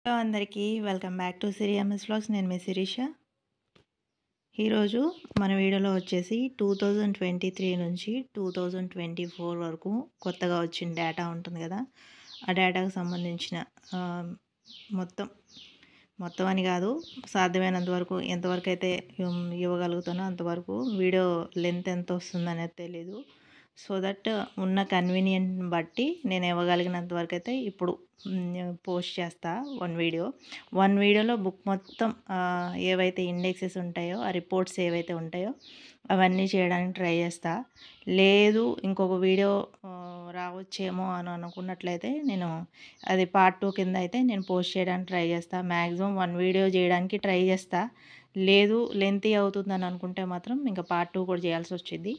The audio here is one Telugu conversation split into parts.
హలో అందరికీ welcome back to Siri MS vlogs. నేను మీ శిరీష. ఈరోజు మన వీడియోలో వచ్చేసి 2023 నుంచి 2024 వరకు కొత్తగా వచ్చిన డేటా ఉంటుంది కదా, ఆ డేటాకు సంబంధించిన మొత్తం అని కాదు, సాధ్యమైనంత వరకు ఎంతవరకు అయితే ఇవ్వగలుగుతానో అంతవరకు. వీడియో లెంత్ ఎంత వస్తుంది అనేది తెలీదు. సో దట్ ఉన్న కన్వీనియంట్ బట్టి నేను ఇవ్వగలిగినంత వరకు అయితే ఇప్పుడు పోస్ట్ చేస్తా. వన్ వీడియోలో బుక్ మొత్తం ఏవైతే ఇండెక్సెస్ ఉంటాయో, ఆ రిపోర్ట్స్ ఏవైతే ఉంటాయో అవన్నీ చేయడానికి ట్రై చేస్తా. లేదు ఇంకొక వీడియో రావచ్చేమో అని అనుకున్నట్లయితే నేను అది పార్ట్ 2 కింద అయితే నేను పోస్ట్ చేయడానికి ట్రై చేస్తా. మ్యాక్సిమం 1 వీడియో చేయడానికి ట్రై చేస్తా. లేదు లెంతీ అవుతుందని అనుకుంటే మాత్రం ఇంకా పార్ట్ 2 కూడా చేయాల్సి వచ్చింది.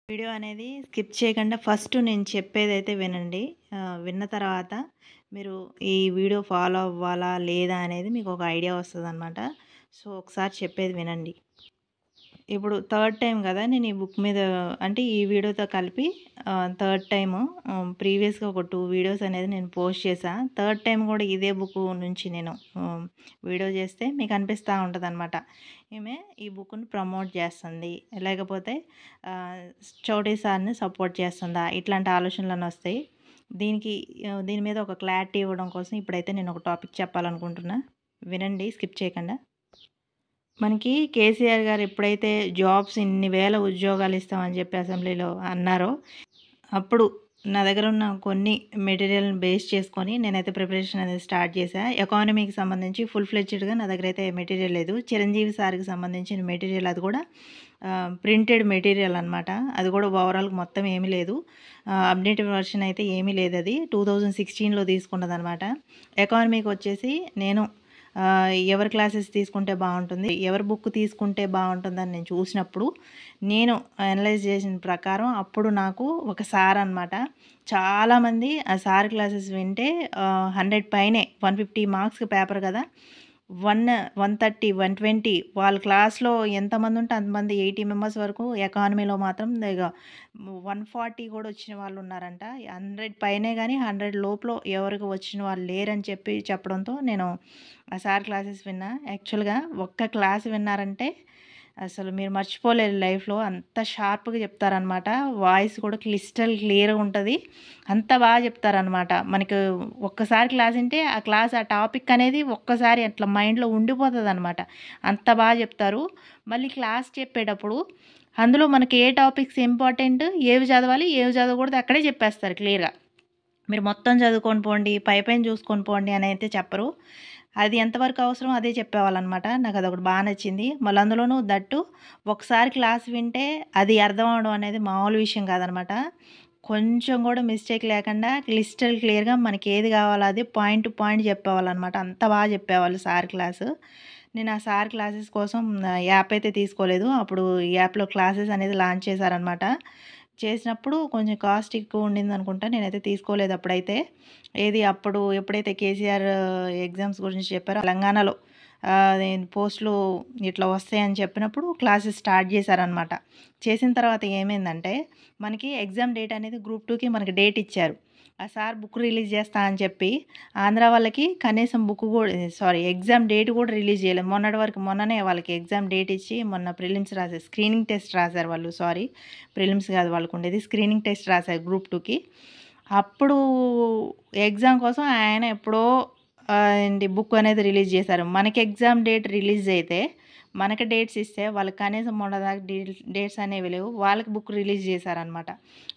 వీడియో అనేది స్కిప్ చేయకుండా ఫస్ట్ నేను చెప్పేదైతే వినండి. విన్న తర్వాత మీరు ఈ వీడియో ఫాలో అవ్వాలా లేదా అనేది మీకు ఒక ఐడియా వస్తుంది అనమాట. సో ఒకసారి చెప్పేది వినండి. ఇప్పుడు థర్డ్ టైం కదా నేను ఈ బుక్ మీద, అంటే ఈ వీడియోతో కలిపి థర్డ్ టైము. ప్రీవియస్గా ఒక 2 వీడియోస్ అనేది నేను పోస్ట్ చేశాను. థర్డ్ టైం కూడా ఇదే బుక్ నుంచి నేను వీడియో చేస్తే మీకు అనిపిస్తూ ఉంటుంది అనమాట, ఈమె ఈ బుక్ని ప్రమోట్ చేస్తుంది లేకపోతే చౌటరీ సార్ని సపోర్ట్ చేస్తుందా, ఇట్లాంటి ఆలోచనలు వస్తాయి. దీని మీద ఒక క్లారిటీ ఇవ్వడం కోసం ఇప్పుడైతే నేను ఒక టాపిక్ చెప్పాలనుకుంటున్నా. వినండి స్కిప్ చేయకుండా. మనకి కేసీఆర్ గారు ఎప్పుడైతే జాబ్స్ ఇన్ని వేల ఉద్యోగాలు ఇస్తామని చెప్పి అసెంబ్లీలో అన్నారో, అప్పుడు నా దగ్గర ఉన్న కొన్ని మెటీరియల్ని బేస్ చేసుకొని నేనైతే ప్రిపరేషన్ అనేది స్టార్ట్ చేశాను. ఎకానమీకి సంబంధించి ఫుల్ ఫ్లెడ్జ్డ్గా నా దగ్గర అయితే మెటీరియల్ లేదు. చిరంజీవి సార్కి సంబంధించిన మెటీరియల్, అది కూడా ప్రింటెడ్ మెటీరియల్ అనమాట. అది కూడా ఓవరాల్గా మొత్తం ఏమీ లేదు, అప్డేటెడ్ వర్షన్ అయితే ఏమీ లేదు. అది 2016లో తీసుకున్నది అనమాట. ఎకానమీకి వచ్చేసి నేను ఎవరి క్లాసెస్ తీసుకుంటే బాగుంటుంది, ఎవరి బుక్ తీసుకుంటే బాగుంటుందని నేను చూసినప్పుడు, నేను అనలైజ్ చేసిన ప్రకారం అప్పుడు నాకు ఒక సార్ అనమాట, చాలామంది ఆ సార్ క్లాసెస్ వింటే 100 పైనే, 150 మార్క్స్ పేపర్ కదా, 130, 120 వాళ్ళ క్లాస్లో ఎంతమంది ఉంటే అంతమంది 80 మెంబర్స్ వరకు ఎకానమీలో మాత్రం 140 కూడా వచ్చిన వాళ్ళు ఉన్నారంట. 100 పైనే కానీ 100 లోపల ఎవరికి వచ్చిన వాళ్ళు లేరని చెప్పడంతో నేను ఆ సార్ క్లాసెస్ విన్నా. యాక్చువల్గా ఒక్క క్లాస్ విన్నారంటే అసలు మీరు మర్చిపోలేరు లైఫ్లో. అంత షార్ప్గా చెప్తారనమాట, వాయిస్ కూడా క్లియర్గా ఉంటుంది, అంత బాగా చెప్తారనమాట. మనకు ఒక్కసారి క్లాస్ వింటే ఆ టాపిక్ అనేది ఒక్కసారి అట్లా మైండ్లో ఉండిపోతుంది అనమాట, అంత బాగా చెప్తారు. మళ్ళీ క్లాస్ చెప్పేటప్పుడు అందులో మనకి ఏ టాపిక్స్ ఇంపార్టెంట్, ఏవి చదవాలి ఏవి చదవకూడదు అక్కడే చెప్పేస్తారు క్లియర్గా. మీరు మొత్తం చదువుకొని పోండి, పైన చూసుకొని పోండి అని అయితే చెప్పరు. అది ఎంతవరకు అవసరం అదే చెప్పేవాళ్ళనమాట. నాకు అదొకటి బాగా నచ్చింది. మళ్ళీ అందులోనూ దట్టు ఒకసారి క్లాస్ వింటే అది అర్థం అవడం అనేది మామూలు విషయం కాదనమాట. కొంచెం కూడా మిస్టేక్ లేకుండా క్లియర్గా మనకి ఏది కావాలో అది పాయింట్ టు పాయింట్ చెప్పేవాళ్ళనమాట. అంత బాగా చెప్పేవాళ్ళు సార్ క్లాసు. నేను ఆ సార్ క్లాసెస్ కోసం యాప్ అయితే తీసుకోలేదు. అప్పుడు ఈ యాప్లో క్లాసెస్ అనేది లాంచ్ చేశారనమాట. చేసినప్పుడు కొంచెం కాస్ట్ ఎక్కువ ఉండింది అనుకుంటా, నేనైతే తీసుకోలేదు అప్పుడైతే. అప్పుడు ఎప్పుడైతే కేసీఆర్ ఎగ్జామ్స్ గురించి చెప్పారో, తెలంగాణలో పోస్టులు ఇట్లా వస్తాయని చెప్పినప్పుడు క్లాసెస్ స్టార్ట్ చేశారనమాట. చేసిన తర్వాత ఏమైందంటే, మనకి ఎగ్జామ్ డేట్ అనేది గ్రూప్ 2కి మనకి డేట్ ఇచ్చారు. ఆ సార్ బుక్ రిలీజ్ చేస్తా అని చెప్పి ఆంధ్ర వాళ్ళకి కనీసం ఎగ్జామ్ డేట్ కూడా రిలీజ్ చేయలేదు. మొన్ననే వాళ్ళకి ఎగ్జామ్ డేట్ ఇచ్చి మొన్న ప్రిలిమ్స్ రాశారు, స్క్రీనింగ్ టెస్ట్ రాశారు వాళ్ళు. ప్రిలిమ్స్ కాదు వాళ్ళకు ఉండేది, స్క్రీనింగ్ టెస్ట్ రాశారు గ్రూప్ 2కి. అప్పుడు ఎగ్జామ్ కోసం ఆయన ఎప్పుడో బుక్ అనేది రిలీజ్ చేశారు. మనకి ఎగ్జామ్ డేట్ రిలీజ్ అయితే మనకి డేట్స్ ఇస్తే వాళ్ళకి కనీసం మొన్న దాకా డేట్స్ అనేవి లేవు, వాళ్ళకి బుక్ రిలీజ్ చేశారనమాట.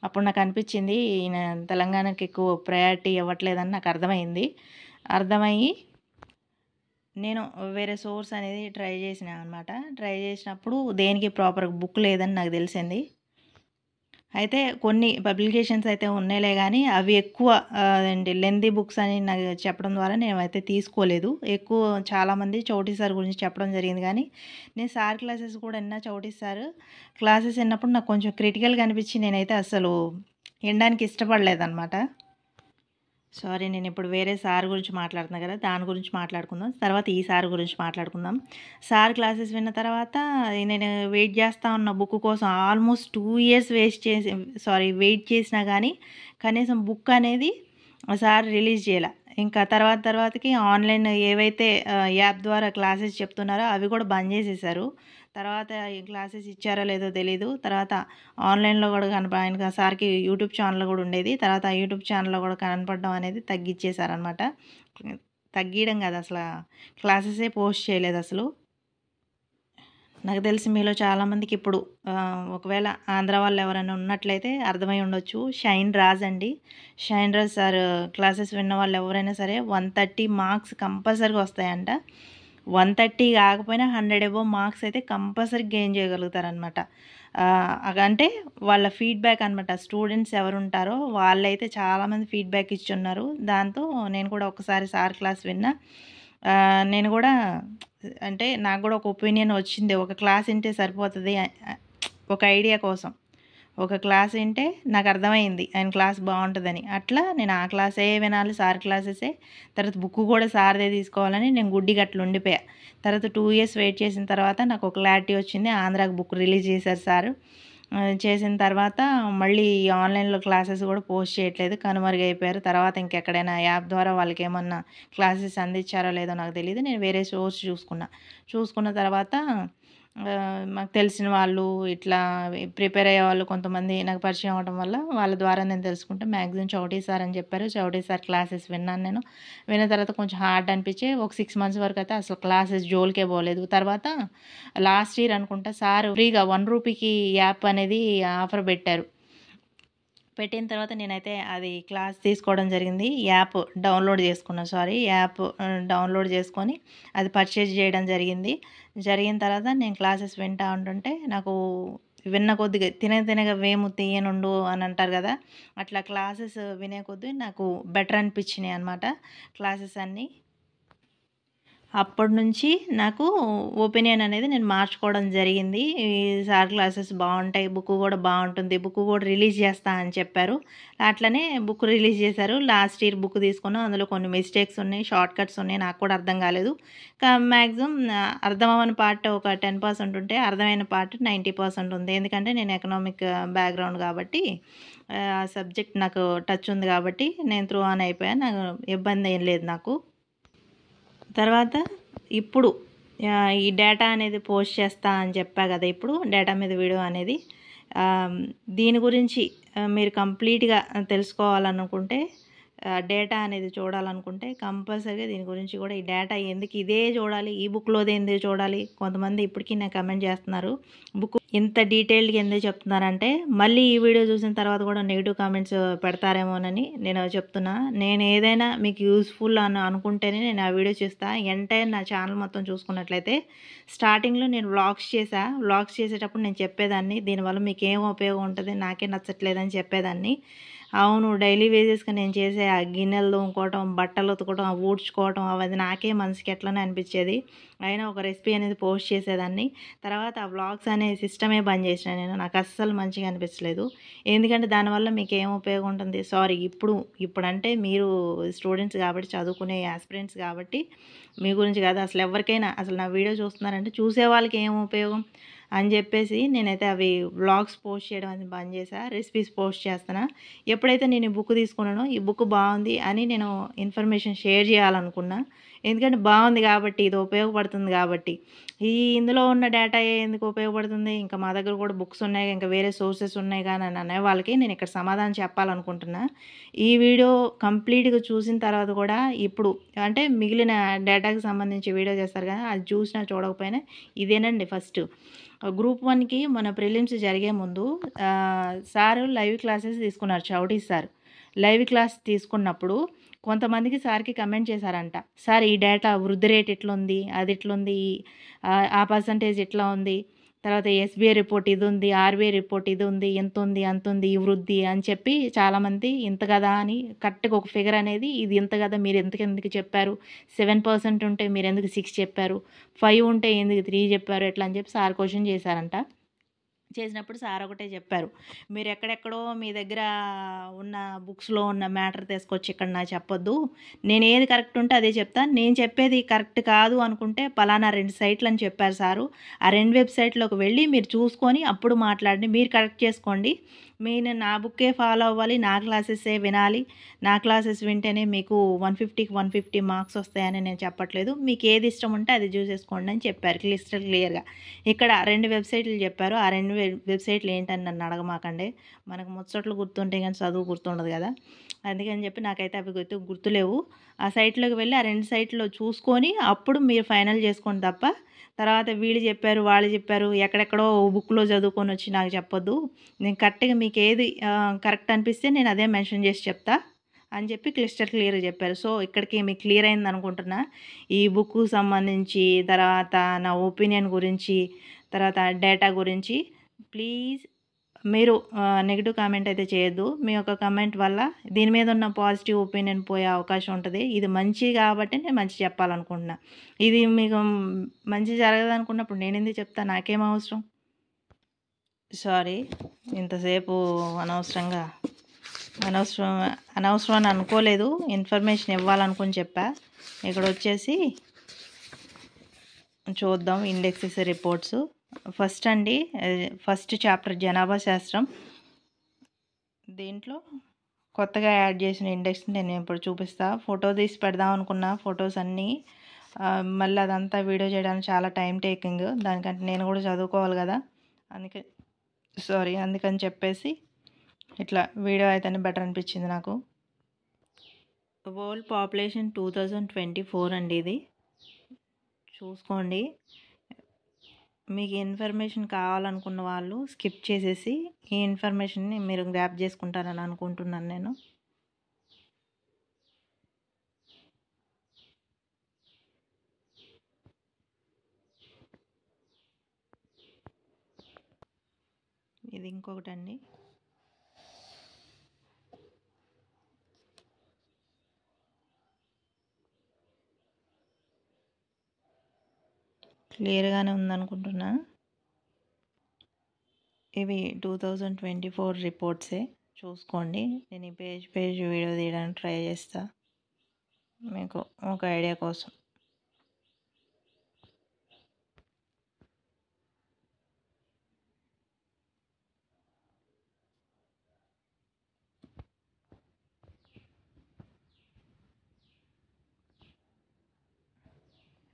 అప్పుడు నాకు అనిపించింది ఈయన తెలంగాణకి ఎక్కువ ప్రయారిటీ ఇవ్వట్లేదని నాకు అర్థమయ్యి నేను వేరే సోర్స్ అనేది ట్రై చేసిన అనమాట. ట్రై చేసినప్పుడు దేనికి ప్రాపర్ బుక్ లేదని నాకు తెలిసింది. అయితే కొన్ని పబ్లికేషన్స్ అయితే ఉన్నాయిలే కానీ అవి ఎక్కువ లెంతీ బుక్స్ అని నాకు చెప్పడం ద్వారా నేనైతే తీసుకోలేదు. చాలామంది చౌటరీ సార్ గురించి చెప్పడం జరిగింది, కానీ నేను సార్ క్లాసెస్ కూడా విన్నా. చౌటరీ సార్ క్లాసెస్ విన్నప్పుడు నాకు కొంచెం క్రిటికల్గా అనిపించి నేనైతే అసలు వినడానికి ఇష్టపడలేదన్నమాట. నేను ఇప్పుడు వేరే సార్ గురించి మాట్లాడుతున్నా కదా, దాని గురించి మాట్లాడుకుందాం. తర్వాత ఈ సార్ గురించి మాట్లాడుకుందాం. సార్ క్లాసెస్ విన్న తర్వాత నేను వెయిట్ చేస్తూ ఉన్న బుక్ కోసం ఆల్మోస్ట్ 2 years వెయిట్ చేసినా కానీ కనీసం బుక్ అనేది సార్ రిలీజ్ చేయాల. ఇంకా తర్వాతకి ఆన్లైన్ ఏవైతే యాప్ ద్వారా క్లాసెస్ చెప్తున్నారో అవి కూడా బంద్ చేసేసారు. తర్వాత ఈ క్లాసెస్ ఇచ్చారో లేదో తెలీదు. తర్వాత ఆన్లైన్లో కూడా ఆయన సార్కి యూట్యూబ్ ఛానల్ కూడా ఉండేది. తర్వాత ఆ యూట్యూబ్ ఛానల్లో కూడా కనపడడం అనేది తగ్గించేశారనమాట. తగ్గియడం కాదు, అసలు క్లాసెసే పోస్ట్ చేయలేదు అసలు. నాకు తెలిసి మీలో చాలామందికి ఇప్పుడు ఒకవేళ ఆంధ్ర వాళ్ళు ఎవరైనా ఉన్నట్లయితే అర్థమై ఉండొచ్చు. షైన్ రాజ్ అండి. షైన్ రాజ్ సార్ క్లాసెస్ విన్న వాళ్ళు ఎవరైనా సరే 130 మార్క్స్ కంపల్సరీగా వస్తాయంట. 130 కాకపోయినా 100 అబోవ్ మార్క్స్ అయితే కంపల్సరీ గెయిన్ చేయగలుగుతారనమాట. అంటే వాళ్ళ ఫీడ్బ్యాక్ అనమాట. స్టూడెంట్స్ ఎవరు ఉంటారో వాళ్ళైతే చాలామంది ఫీడ్బ్యాక్ ఇచ్చి ఉన్నారు. దాంతో నేను కూడా ఒకసారి సార్ క్లాస్ విన్నా. నేను కూడా అంటే నాకు కూడా ఒక ఒపీనియన్ వచ్చింది. ఒక క్లాస్ వింటే సరిపోతుంది, ఒక ఐడియా కోసం ఒక క్లాస్ వింటే నాకు అర్థమైంది ఆయన క్లాస్ బాగుంటుందని. అట్లా నేను ఆ క్లాసే వినాలి, సార్ క్లాసెసే. తర్వాత బుక్ కూడా సార్దే తీసుకోవాలని నేను గుడ్డిగా అట్లా ఉండిపోయా. తర్వాత 2 years వెయిట్ చేసిన తర్వాత నాకు ఒక క్లారిటీ వచ్చింది. ఆంధ్రాకి బుక్ రిలీజ్ చేశారు సారు. చేసిన తర్వాత మళ్ళీ ఆన్లైన్లో క్లాసెస్ కూడా పోస్ట్ చేయట్లేదు, కనుమరుగైపోయారు. తర్వాత ఇంకెక్కడైనా యాప్ ద్వారా వాళ్ళకి ఏమన్నా క్లాసెస్ అందించారో లేదో నాకు తెలియదు. నేను వేరే సోర్స్ చూసుకున్న తర్వాత మాకు తెలిసిన వాళ్ళు ఇట్లా ప్రిపేర్ అయ్యే వాళ్ళు కొంతమంది నాకు పరిచయం అవ్వడం వల్ల వాళ్ళ ద్వారా నేను తెలుసుకుంటే మ్యాక్సిమం చౌటీ సార్ అని చెప్పారు. చౌటీ సార్ క్లాసెస్ విన్నాను నేను. విన్న తర్వాత కొంచెం హార్డ్ అనిపించి ఒక 6 months వరకు అయితే అసలు క్లాసెస్ జోలికే పోలేదు. తర్వాత లాస్ట్ ఇయర్ అనుకుంటా సార్ ఫ్రీగా 1 రూపీకి యాప్ అనేది ఆఫర్ పెట్టిన తర్వాత నేనైతే అది క్లాస్ తీసుకోవడం జరిగింది. యాప్ డౌన్లోడ్ చేసుకొని అది పర్చేజ్ చేయడం జరిగిన తర్వాత నేను క్లాసెస్ వింటూ ఉంటుంటే నాకు విన్న కొద్దిగా తినగా వేము తీయనుండు అని అంటారు కదా, అట్లా క్లాసెస్ వినే కొద్దీ నాకు బెటర్ అనిపించినాయి అన్నమాట క్లాసెస్ అన్నీ. అప్పటి నుంచి నాకు ఒపీనియన్ అనేది నేను మార్చుకోవడం జరిగింది. ఈ సార్ క్లాసెస్ బాగుంటాయి, బుక్ కూడా బాగుంటుంది, బుక్ కూడా రిలీజ్ చేస్తా అని చెప్పారు. అట్లనే బుక్ రిలీజ్ చేశారు. లాస్ట్ ఇయర్ బుక్ తీసుకున్నాం. అందులో కొన్ని మిస్టేక్స్ ఉన్నాయి, షార్ట్ కట్స్ ఉన్నాయి, నాకు కూడా అర్థం కాలేదు. మ్యాక్సిమం అర్థమవని పార్ట్ ఒక 10% ఉంటే అర్థమైన పార్ట్ 90% ఉంది. ఎందుకంటే నేను ఎకనామిక్ బ్యాక్గ్రౌండ్ కాబట్టి ఆ సబ్జెక్ట్ నాకు టచ్ ఉంది కాబట్టి నేను త్రూ ఆన్ అయిపోయాను. నాకు ఇబ్బంది ఏం లేదు నాకు. తర్వాత ఇప్పుడు ఈ డేటా అనేది పోస్ట్ చేస్తా అని చెప్పా కదా, ఇప్పుడు డేటా మీద వీడియో అనేది దీని గురించి మీరు కంప్లీట్గా తెలుసుకోవాలనుకుంటే, డేటా అనేది చూడాలనుకుంటే కంపల్సరీగా దీని గురించి కూడా, ఈ డేటా ఎందుకు ఇదే చూడాలి, ఈ బుక్లోదే ఎందుకు చూడాలి, కొంతమంది ఇప్పటికీ నాకు కమెంట్ చేస్తున్నారు బుక్ ఇంత డీటెయిల్డ్గా ఎందుకు చెప్తున్నారంటే మళ్ళీ ఈ వీడియో చూసిన తర్వాత కూడా నెగిటివ్ కామెంట్స్ పెడతారేమోనని నేను చెప్తున్నా. నేను ఏదైనా మీకు యూస్ఫుల్ అని అనుకుంటేనే నేను ఆ వీడియో చూస్తా. ఎంటైర్ నా ఛానల్ మొత్తం చూసుకున్నట్లయితే స్టార్టింగ్లో నేను వ్లాగ్స్ చేసేటప్పుడు నేను చెప్పేదాన్ని దీనివల్ల మీకు ఏం ఉపయోగం ఉంటుంది, నాకే నచ్చట్లేదని చెప్పేదాన్ని. అవును, డైలీ వేజెస్గా నేను చేసే ఆ గిన్నెలు తోముకోవటం, బట్టలు ఉతుకోవటం, ఊడ్చుకోవటం అవన్నీ నాకే మనసుకి ఎట్లనే అనిపించేది. అయినా ఒక రెసిపీ అనేది పోస్ట్ చేసేదాన్ని. తర్వాత ఆ వ్లాగ్స్ అనే సిస్టమే బంద్ చేసిన నేను. నాకు అస్సలు మంచిగా అనిపించలేదు. ఎందుకంటే దానివల్ల మీకు ఏం ఉపయోగం ఉంటుంది? సారీ, ఇప్పుడంటే మీరు స్టూడెంట్స్ కాబట్టి, చదువుకునే యాస్పిరెంట్స్ కాబట్టి మీ గురించి కాదు, అసలు ఎవరికైనా అసలు నా వీడియో చూస్తున్నారంటే చూసే వాళ్ళకి ఏం ఉపయోగం అని చెప్పేసి నేనైతే అవి వ్లాగ్స్ పోస్ట్ చేయడం అనేది బంద్ చేశా. రెసిపీస్ పోస్ట్ చేస్తున్నా. ఎప్పుడైతే నేను ఈ బుక్ తీసుకున్నానో ఈ బుక్ బాగుంది అని నేను ఇన్ఫర్మేషన్ షేర్ చేయాలనుకున్నా. ఎందుకంటే బాగుంది కాబట్టి, ఇది ఉపయోగపడుతుంది కాబట్టి. ఇందులో ఉన్న డేటా ఎందుకు ఉపయోగపడుతుంది, ఇంకా మా దగ్గర కూడా బుక్స్ ఉన్నాయి, ఇంకా వేరే సోర్సెస్ ఉన్నాయి కానీ అని అనే వాళ్ళకి నేను ఇక్కడ సమాధానం చెప్పాలనుకుంటున్నా. ఈ వీడియో కంప్లీట్గా చూసిన తర్వాత కూడా ఇప్పుడు అంటే మిగిలిన డేటాకి సంబంధించి వీడియో చేస్తారు కదా, అది చూసినా చూడకపోయినా ఇదేనండి ఫస్ట్. గ్రూప్ 1కి మన ప్రిలిమ్స్ జరిగే ముందు సారు లైవ్ క్లాసెస్ తీసుకున్నారు. చౌటీ సార్ లైవ్ క్లాస్ తీసుకున్నప్పుడు కొంతమందికి సార్కి కమెంట్ చేశారంట, సార్ ఈ డేటా వృద్ధి రేట్ ఎట్లుంది, అది ఎట్లుంది, ఆ పర్సంటేజ్ ఎట్లా ఉంది, తర్వాత ఎస్బీఐ రిపోర్ట్ ఇది ఉంది, ఆర్బీఐ రిపోర్ట్ ఇది ఉంది, ఎంత ఉంది అంత ఉంది ఈ వృద్ధి అని చెప్పి చాలామంది ఇంత కదా అని కరెక్ట్గా ఒక ఫిగర్ అనేది ఇది ఇంత కదా మీరు ఎందుకు చెప్పారు, 7% ఉంటే మీరు ఎందుకు 6 చెప్పారు, 5 ఉంటే ఎందుకు 3 చెప్పారు, ఎట్లా అని చెప్పి సార్ క్వశ్చన్ చేశారంట. చేసినప్పుడు సార్ ఒకటే చెప్పారు, మీరు ఎక్కడెక్కడో మీ దగ్గర ఉన్న బుక్స్లో ఉన్న మ్యాటర్ తీసుకొచ్చి ఇక్కడ నాకు చెప్పొద్దు, నేను ఏది కరెక్ట్ ఉంటే అదే చెప్తాను, నేను చెప్పేది కరెక్ట్ కాదు అనుకుంటే పలానా 2 సైట్లు అని చెప్పారు సారు. ఆ 2 వెబ్సైట్లోకి వెళ్ళి మీరు చూసుకొని అప్పుడు మాట్లాడండి, మీరు కరెక్ట్ చేసుకోండి, మెయిన్ నా బుక్కే ఫాలో అవ్వాలి, నా క్లాసెసే వినాలి, నా క్లాసెస్ వింటేనే మీకు 150కి 150 మార్క్స్ వస్తాయని నేను చెప్పట్లేదు. మీకు ఏది ఇష్టం ఉంటే అది చూసేసుకోండి అని చెప్పారు క్లియర్గా. ఇక్కడ 2 వెబ్సైట్లు చెప్పారు. ఆ 2 వెబ్సైట్లు ఏంటని నన్ను అడగమాకండి. మనకు ముచ్చట్లు గుర్తుంటాయి కానీ చదువు గుర్తుండదు కదా. అందుకని చెప్పి నాకైతే అవి గుర్తులేవు. ఆ సైట్లోకి వెళ్ళి ఆ 2 సైట్లో చూసుకొని అప్పుడు మీరు ఫైనల్ చేసుకోండి తప్ప తర్వాత వీళ్ళు చెప్పారు వాళ్ళు చెప్పారు ఎక్కడెక్కడో బుక్లో చదువుకొని వచ్చి నాకు చెప్పొద్దు. నేను కరెక్ట్గా మీకు ఏది కరెక్ట్ అనిపిస్తే నేను అదే మెన్షన్ చేసి చెప్తా అని చెప్పి క్లియర్గా చెప్పారు. సో ఇక్కడికి మీకు క్లియర్ అయింది అనుకుంటున్నా. ఈ బుక్కు సంబంధించి, తర్వాత నా ఒపీనియన్ గురించి, తర్వాత డేటా గురించి ప్లీజ్ మీరు నెగిటివ్ కామెంట్ అయితే చేయొద్దు. మీ యొక్క కామెంట్ వల్ల దీని మీద ఉన్న పాజిటివ్ ఒపీనియన్ పోయే అవకాశం ఉంటుంది. ఇది మంచి కాబట్టి నేను మంచి చెప్పాలనుకుంటున్నా. ఇది మీకు మంచి జరగదనుకున్నప్పుడు నేను ఎందుకు చెప్తా, నాకేం అవసరం. సారీ ఇంతసేపు అనవసరం అని అనుకోలేదు, ఇన్ఫర్మేషన్ ఇవ్వాలనుకుని చెప్పా. ఇక్కడ వచ్చేసి చూద్దాం ఇండెక్సెస్ రిపోర్ట్స్. ఫస్ట్ చాప్టర్ జనాభా శాస్త్రం. దీంట్లో కొత్తగా యాడ్ చేసిన ఇండెక్స్ నేను ఇప్పుడు చూపిస్తా. ఫోటో తీసి పెడదాం అనుకున్న ఫొటోస్ అన్నీ మళ్ళీ అదంతా వీడియో చేయడానికి చాలా టైం టేకింగ్. దానికంటే నేను కూడా చదువుకోవాలి కదా, అందుకని చెప్పేసి ఇట్లా వీడియో అయితేనే బెటర్ అనిపించింది నాకు. వరల్డ్ పాపులేషన్ 2024 అండి. ఇది చూసుకోండి. మీకు ఇన్ఫర్మేషన్ కావాలనుకున్న వాళ్ళు స్కిప్ చేసేసి ఈ ఇన్ఫర్మేషన్ని మీరు గ్రాప్ చేసుకుంటారని అనుకుంటున్నాను నేను. ఇది ఇంకొకటండి. క్లియర్గానే ఉందనుకుంటున్నా. ఇవి 2024 రిపోర్ట్సే, చూసుకోండి. నేను ఈ పేజ్ వీడియో తీయడానికి ట్రై చేస్తా మీకు ఒక ఐడియా కోసం.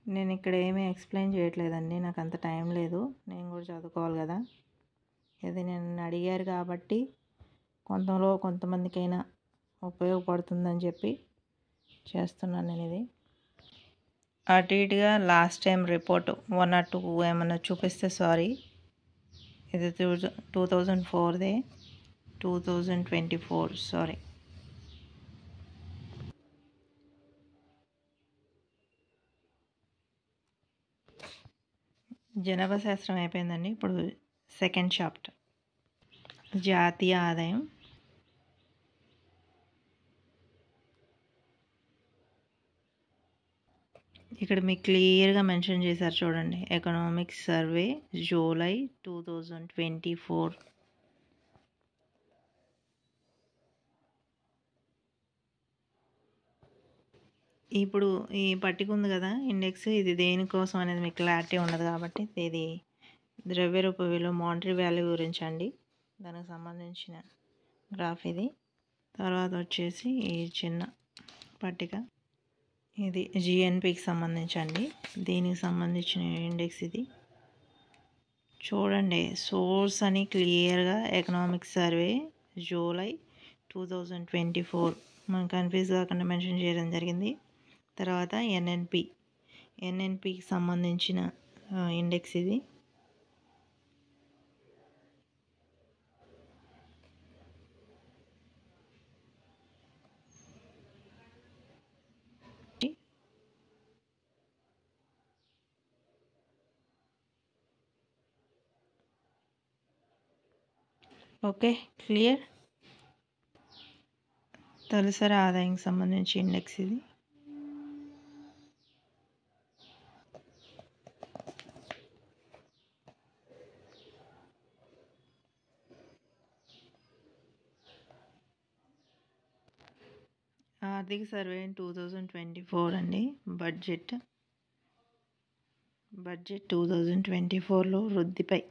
నేను ఇక్కడ ఏమీ ఎక్స్ప్లెయిన్ చేయట్లేదండి, నాకు అంత టైం లేదు, నేను కూడా చదువుకోవాలి కదా. ఇది నేను అడిగారు కాబట్టి కొంతమందికైనా ఉపయోగపడుతుందని చెప్పి చేస్తున్నాను నేను. ఇది అటు ఇటుగా లాస్ట్ టైం రిపోర్ట్ 1 or 2 ఏమన్నా చూపిస్తే సారీ. ఇది 2004దే, 2024 సారీ. జనాభా శాస్త్రం అయిపోయిందండి. ఇప్పుడు సెకండ్ చాప్టర్ జాతీయ ఆదాయం. ఇక్కడ మీకు క్లియర్గా మెన్షన్ చేశారు చూడండి, ఎకనామిక్ సర్వే జూలై 2024. ఇప్పుడు ఈ పట్టిక ఉంది కదా ఇండెక్స్, ఇది దేనికోసం అనేది మీకు క్లారిటీ ఉండదు కాబట్టి ఇది ద్రవ్యరూప విలువ మానిటరీ వాల్యూ గురించి అండి, దానికి సంబంధించిన గ్రాఫ్ ఇది. తర్వాత వచ్చేసి ఈ చిన్న పట్టిక, ఇది జిఎన్పికి సంబంధించండి, దీనికి సంబంధించిన ఇండెక్స్ ఇది. చూడండి సోర్స్ అని క్లియర్గా ఎకనామిక్ సర్వే జూలై 2024 మనం కన్ఫ్యూజ్ కాకుండా మెన్షన్ చేయడం జరిగింది. తర్వాత ఎన్ఎన్పికి సంబంధించిన ఇండెక్స్ ఇది. Okay clear. తలసరి ఆదాయానికి సంబంధించి ఇండెక్స్ ఇది. ఆర్థిక సర్వే 2024 అండి. బడ్జెట్ 2024లో వృద్ధిపై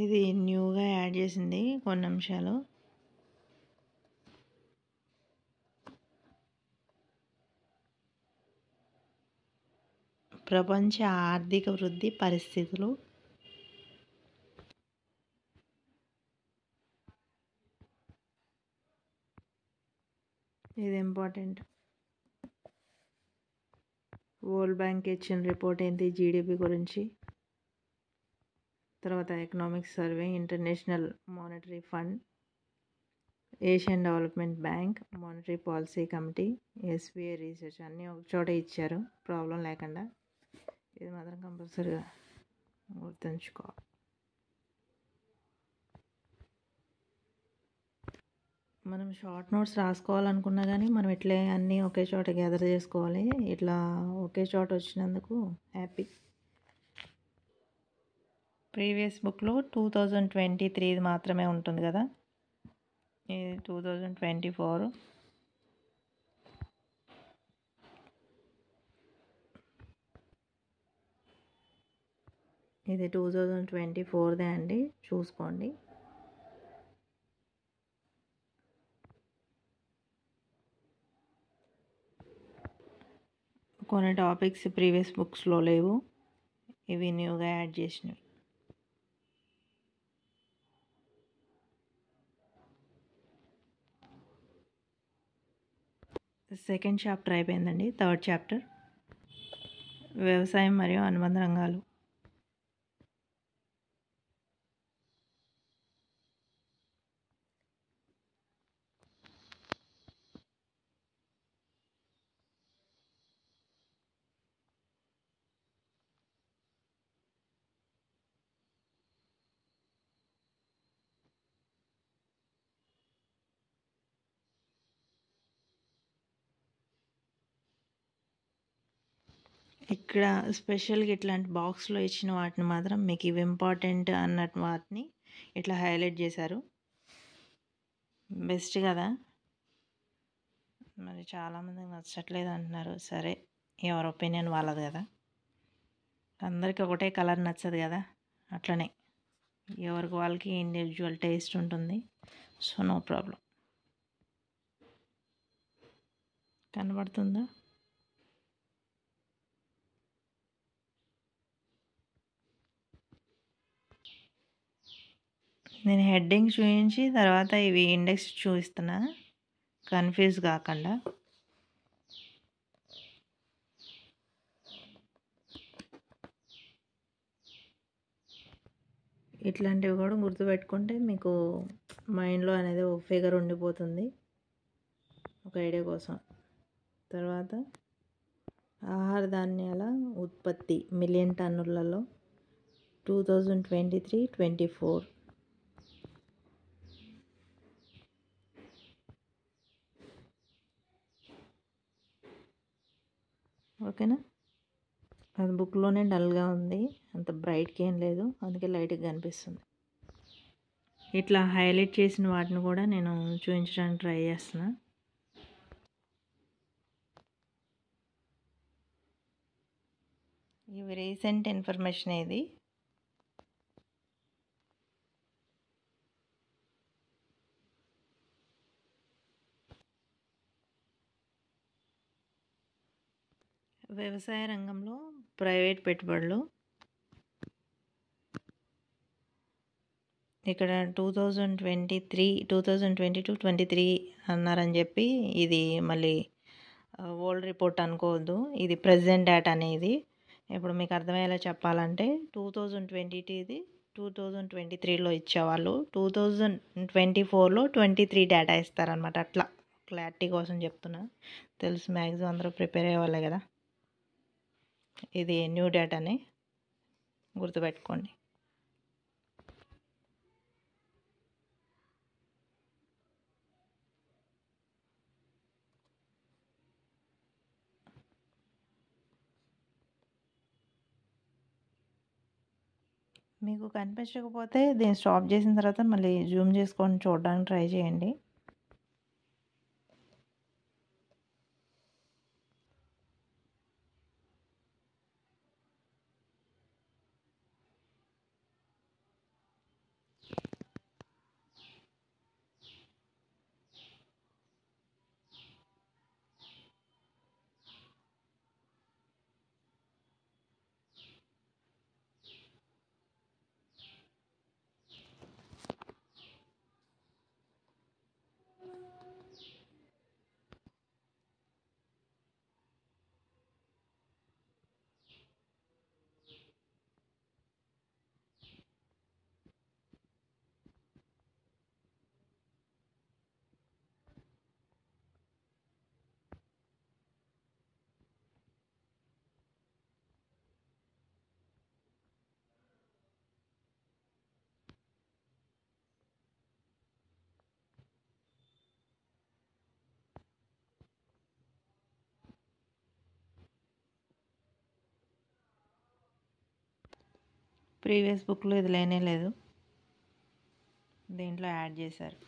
ఇది న్యూగా యాడ్ చేసింది కొన్ని అంశాలు. ప్రపంచ ఆర్థిక వృద్ధి పరిస్థితులు. ఇది ఇంపార్టెంట్. వరల్డ్ బ్యాంక్ ఇచ్చిన రిపోర్ట్ ఏంటి జీడిపి గురించి. తర్వాత economic survey, international monetary fund, Asian development bank, monetary policy committee, SBI research అన్నీ ఒక చోట ఇచ్చారు ప్రాబ్లం లేకుండా. ఇది మాత్రం కంపల్సరీగా గుర్తుంచుకోవాలి. మనం షార్ట్ నోట్స్ రాసుకోవాలనుకున్నా కానీ మనం ఇట్లే అన్నీ ఒకే చోట గ్యాదర్ చేసుకోవాలి. ఇట్లా ఒకే చోట వచ్చినందుకు హ్యాపీ. ప్రీవియస్ బుక్లో 2023 మాత్రమే ఉంటుంది కదా, ఇది 2024. ఇది 2024దే అండి, చూసుకోండి. కొన్ని టాపిక్స్ ప్రీవియస్ బుక్స్లో లేవు, ఇవి న్యూగా యాడ్ చేసినవి. సెకండ్ చాప్టర్ అయిపోయిందండి. థర్డ్ చాప్టర్ వ్యవసాయం మరియు అనుబంధ రంగాలు. ఇక్కడ స్పెషల్గా ఇట్లాంటి బాక్స్లో ఇచ్చిన వాటిని మాత్రం మీకు ఇవి ఇంపార్టెంట్ అన్నట్టు వాటిని ఇట్లా హైలైట్ చేశారు. బెస్ట్ కదా. మరి చాలామంది నచ్చట్లేదు అంటున్నారు. సరే, ఎవరి ఒపీనియన్ వాళ్ళది కదా, అందరికీ ఒకటే కలర్ నచ్చదు కదా. అట్లనే ఎవరికి వాళ్ళకి ఇండివిజువల్ టేస్ట్ ఉంటుంది. So no problem. కనబడుతుందా? నేను హెడ్డింగ్ చూపించి తర్వాత ఇవి ఇండెక్స్ చూపిస్తున్నా, కన్ఫ్యూజ్ కాకుండా. ఇట్లాంటివి కూడా గుర్తుపెట్టుకుంటే మీకు మైండ్లో అనేది ఒక ఫిగర్ ఉండిపోతుంది, ఒక ఐడియా కోసం. తర్వాత ఆహార ధాన్యాల ఉత్పత్తి మిలియన్ టన్నులలో 2023-24. ఓకేనా. అది బుక్లోనే డల్గా ఉంది, అంత బ్రైట్గా ఏం లేదు, అందుకే లైట్గా కనిపిస్తుంది. ఇట్లా హైలైట్ చేసిన వాటిని కూడా నేను చూపించడానికి ట్రై చేస్తున్నా. ఇవి రీసెంట్ ఇన్ఫర్మేషన్. ఇది వ్యవసాయ రంగంలో ప్రైవేట్ పెట్టుబడులు. ఇక్కడ 2022-23 అన్నారని చెప్పి ఇది మళ్ళీ ఓల్డ్ రిపోర్ట్ అనుకోవద్దు, ఇది ప్రెజెంట్ డేటా అనేది. ఇప్పుడు మీకు అర్థమయ్యేలా చెప్పాలంటే 2022ది 2023లో ఇచ్చేవాళ్ళు 2024లో 23 డేటా ఇస్తారనమాట. అట్లా క్లారిటీ కోసం చెప్తున్నా. తెలుసు మ్యాక్సిమం అందరూ ప్రిపేర్ అయ్యేవాళ్ళే కదా. ఇది న్యూ డేటాని గుర్తుపెట్టుకోండి. మీకు కనిపించకపోతే దీన్ని స్టాప్ చేసిన తర్వాత మళ్ళీ జూమ్ చేసుకొని చూడడానికి ట్రై చేయండి. ప్రీవియస్ బుక్లో ఇది లేనే లేదు, దీంట్లో యాడ్ చేశారు.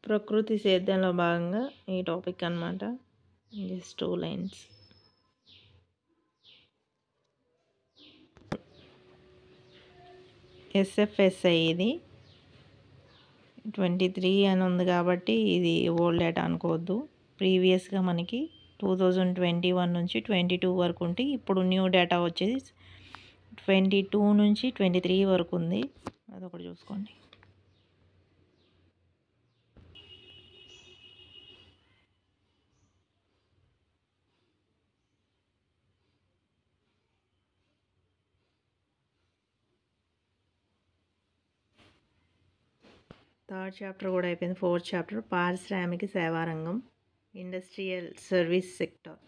ప్రకృతి సేద్యంలో భాగంగా ఈ టాపిక్ అన్నమాట. Just 2 lines. SFSI ఇది 23 అని ఉంది కాబట్టి ఇది ఓల్డ్ డేటా అనుకోవద్దు. ప్రీవియస్గా మనకి 2021 నుంచి 22 వరకు ఉంటే, ఇప్పుడు న్యూ డేటా వచ్చేసి 22 నుంచి 23 వరకు ఉంది. అదొకటి చూసుకోండి. థర్డ్ చాప్టర్ కూడా అయిపోయింది. ఫోర్త్ చాప్టర్ పారిశ్రామిక సేవారంగం, ఇండస్ట్రియల్ సర్వీస్ సెక్టర్.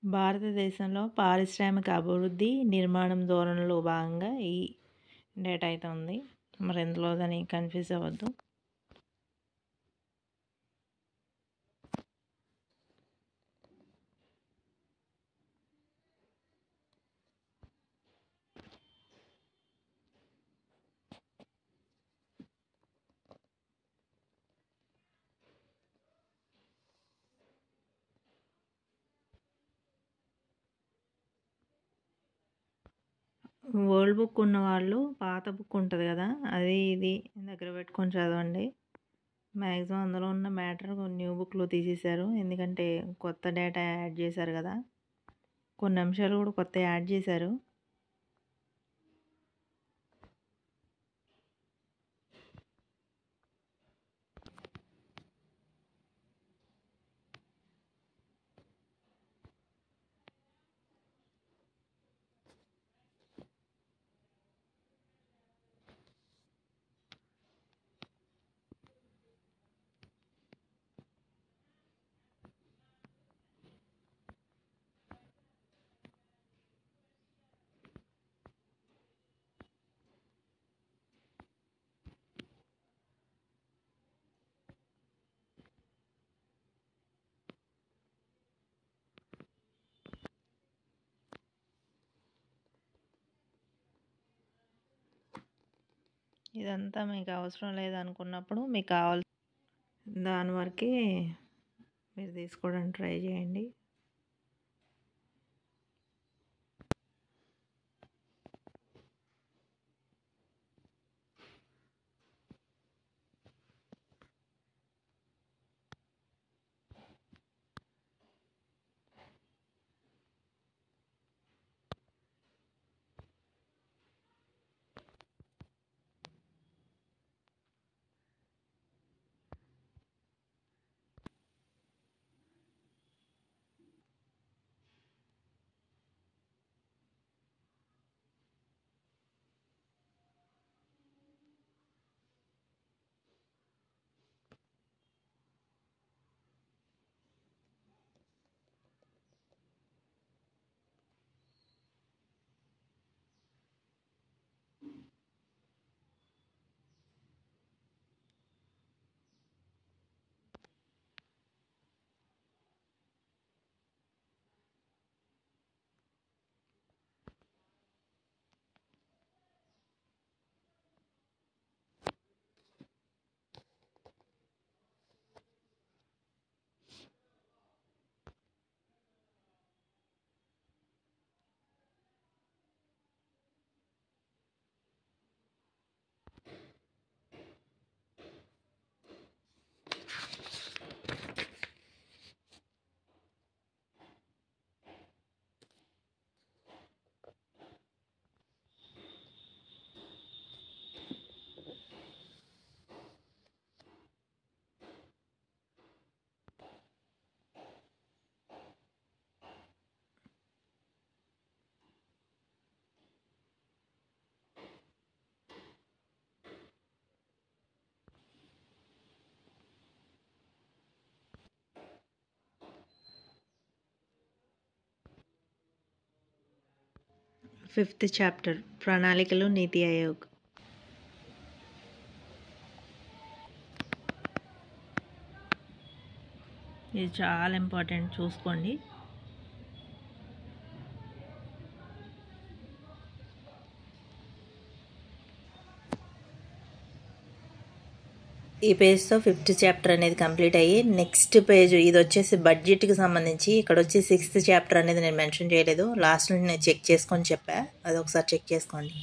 భారతదేశంలో పారిశ్రామిక అభివృద్ధి నిర్మాణం ధోరణిలో భాగంగా ఈ డేటా అయితే ఉంది. మరి ఎందులో దాన్ని కన్ఫ్యూజ్ అవ్వద్దు. ఓల్డ్ బుక్ ఉన్న వాళ్ళు పాత బుక్ ఉంటుంది కదా, అది ఇది దగ్గర పెట్టుకొని చదవండి. మ్యాక్సిమం అందులో ఉన్న మ్యాటర్ న్యూ బుక్లో తీసేశారు, ఎందుకంటే కొత్త డేటా యాడ్ చేశారు కదా, కొన్ని అంశాలు కూడా కొత్త యాడ్ చేశారు. ఇదంతా మీకు అవసరం లేదనుకున్నప్పుడు మీకు దాని వరకే మీరు తీసుకోవడానికి ట్రై చేయండి. 5th చాప్టర్ ప్రణాళికలు నీతి ఆయోగ్. ఇది చాలా ఇంపార్టెంట్, చూసుకోండి. ఈ పేజ్తో 5th చాప్టర్ అనేది కంప్లీట్ అయ్యి నెక్స్ట్ పేజ్ ఇది వచ్చేసి బడ్జెట్కి సంబంధించి. ఇక్కడ వచ్చి 6th చాప్టర్ అనేది నేను మెన్షన్ చేయలేదు, లాస్ట్లో నేను చెక్ చేసుకొని చెప్పా, అది ఒకసారి చెక్ చేసుకోండి.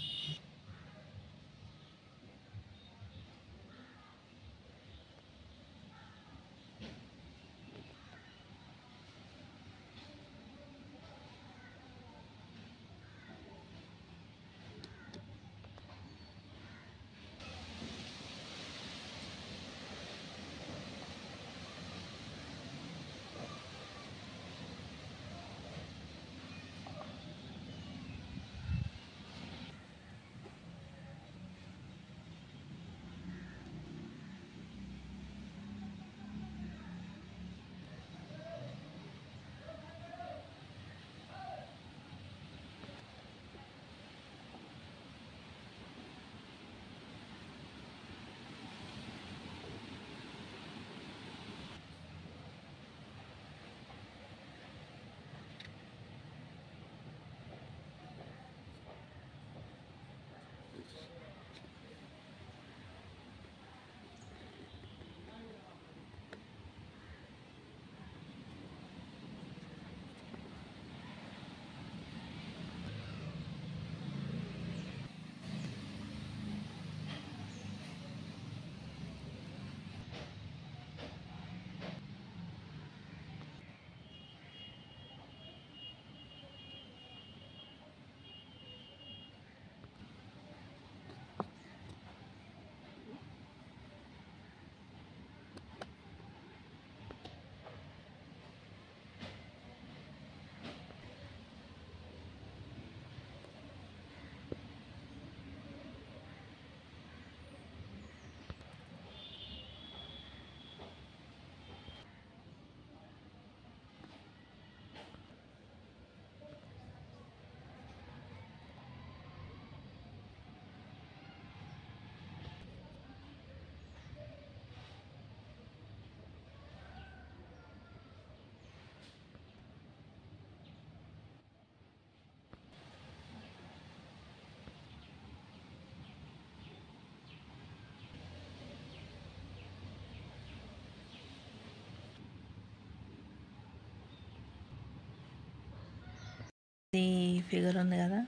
ఈ ఫిగర్ ఉంది కదా,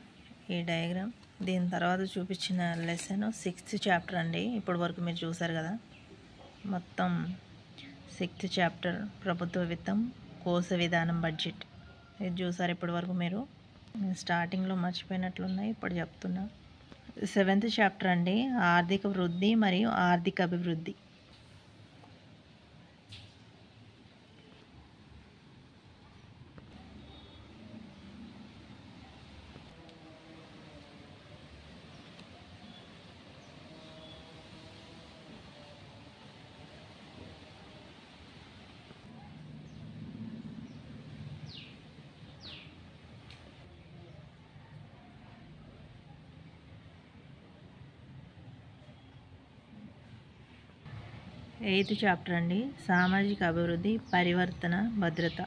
ఈ డయాగ్రామ్, దీని తర్వాత చూపించిన లెసన్ 6th చాప్టర్ అండి. ఇప్పటి వరకు మీరు చూసారు కదా, మొత్తం 6th చాప్టర్ ప్రభుత్వ విత్తం, కోశ విధానం, బడ్జెట్. ఇది చూసారు ఇప్పటి వరకు మీరు. స్టార్టింగ్లో మర్చిపోయినట్లున్నాయి, ఇప్పుడు చెప్తున్నా. 7th చాప్టర్ అండి, ఆర్థిక వృద్ధి మరియు ఆర్థిక అభివృద్ధి. ఎయిత్ చాప్టర్ అండి, సామాజిక అభివృద్ధి, పరివర్తన, భద్రత.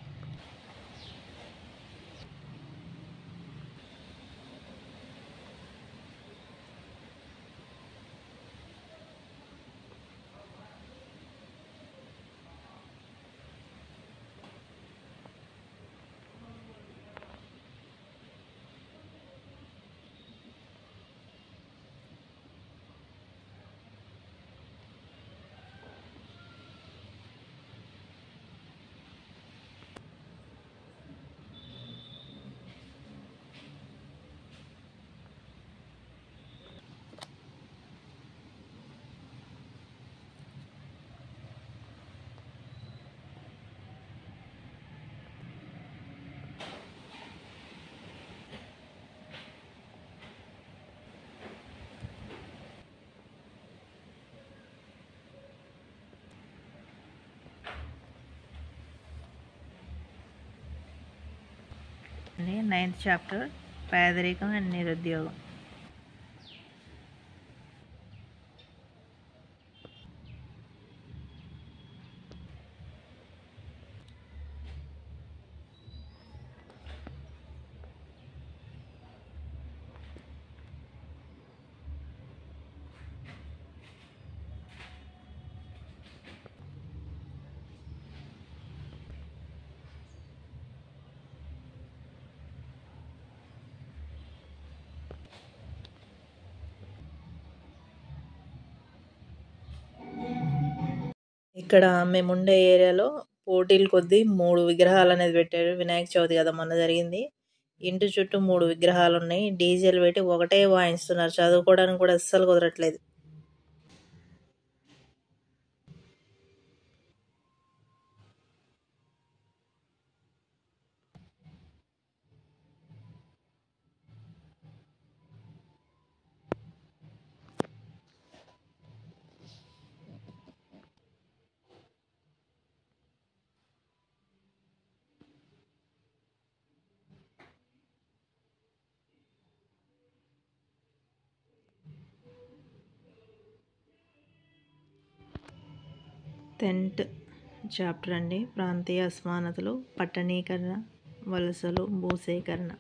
అండి 9th చాప్టర్ పేదరికం అండ్ నిరుద్యోగం. ఇక్కడ మేముండే ఏరియాలో పోటీల కొద్దీ 3 విగ్రహాలు అనేది పెట్టారు. వినాయక చవితి కదా మొన్న జరిగింది. ఇంటి చుట్టూ 3 విగ్రహాలు ఉన్నాయి. డీజేలు పెట్టి ఒకటే వాయిస్తున్నారు. చదువుకోవడానికి కూడా అస్సలు కుదరట్లేదు. టెన్త్ చాప్టర్ అండి. ప్రాంతీయ అసమానతలు, పట్టణీకరణ, వలసలు, భూసేకరణ.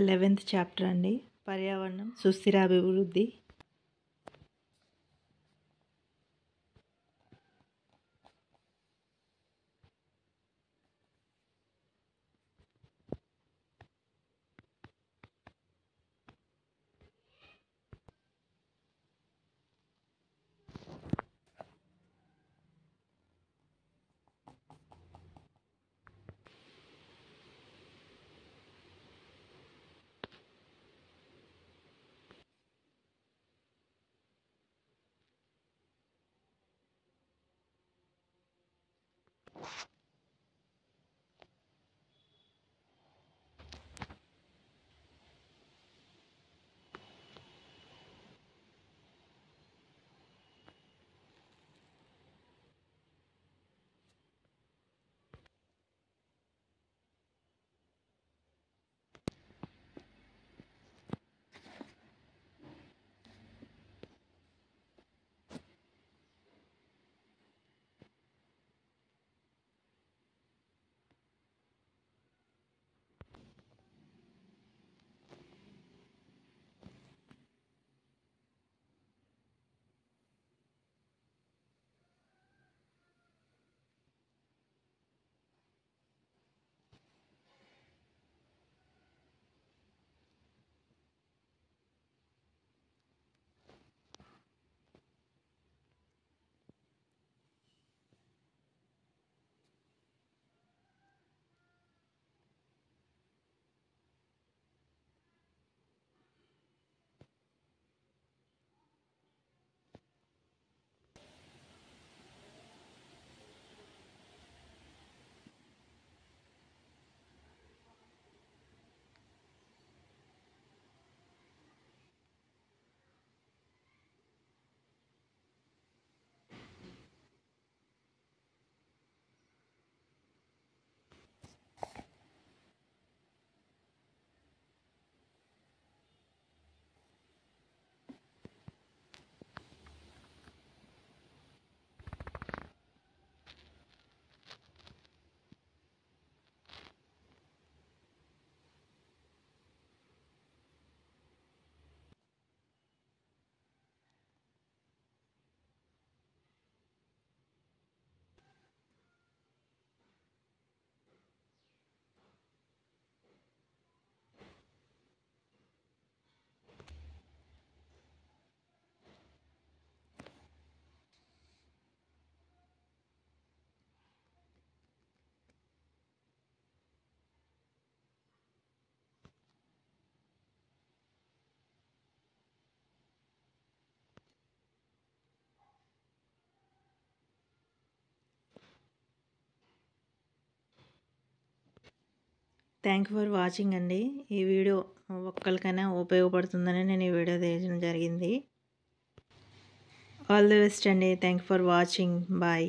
లెవెన్త్ చాప్టర్ అండి. పర్యావరణం, సుస్థిర అభివృద్ధి. థ్యాంక్ ఫర్ వాచింగ్ అండి. ఈ వీడియో ఒక్కరికైనా ఉపయోగపడుతుందని నేను ఈ వీడియో తీయడం జరిగింది. ఆల్ ది బెస్ట్ అండి. Thank for watching. బాయ్.